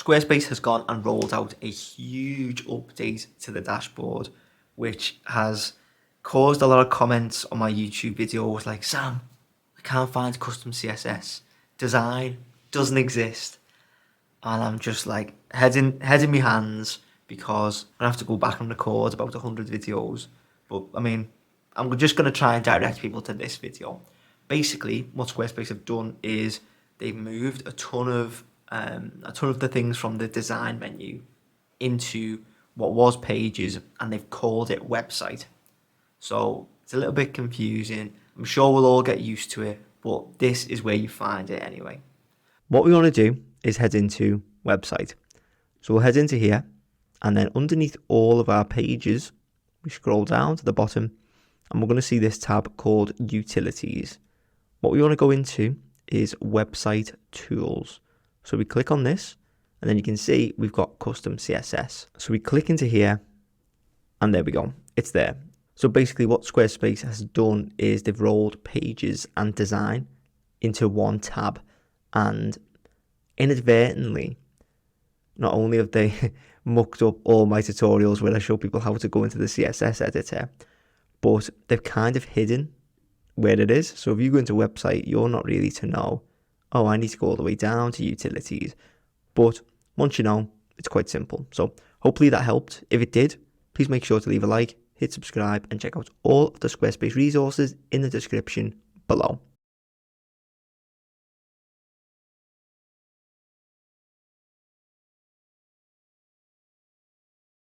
Squarespace has gone and rolled out a huge update to the dashboard, which has caused a lot of comments on my YouTube videos like, Sam, I can't find custom CSS. Design doesn't exist. And I'm just like head in my hands because I have to go back and record about 100 videos. But I mean, I'm just going to try and direct people to this video. Basically, what Squarespace have done is they've moved a ton of the things from the design menu into what was pages, and they've called it website. So it's a little bit confusing. I'm sure we'll all get used to it, but this is where you find it anyway. What we want to do is head into website. So we'll head into here, and then underneath all of our pages, we scroll down to the bottom, and we're going to see this tab called Utilities. What we want to go into is Website Tools. So we click on this, and then you can see we've got custom CSS. So we click into here, and there we go. It's there. So basically what Squarespace has done is they've rolled pages and design into one tab, and inadvertently, not only have they mucked up all my tutorials where I show people how to go into the CSS editor, but they've kind of hidden where it is. So if you go into a website, you're not really to know, oh, I need to go all the way down to utilities. But once you know, it's quite simple. So hopefully that helped. If it did, please make sure to leave a like, hit subscribe, and check out all of the Squarespace resources in the description below.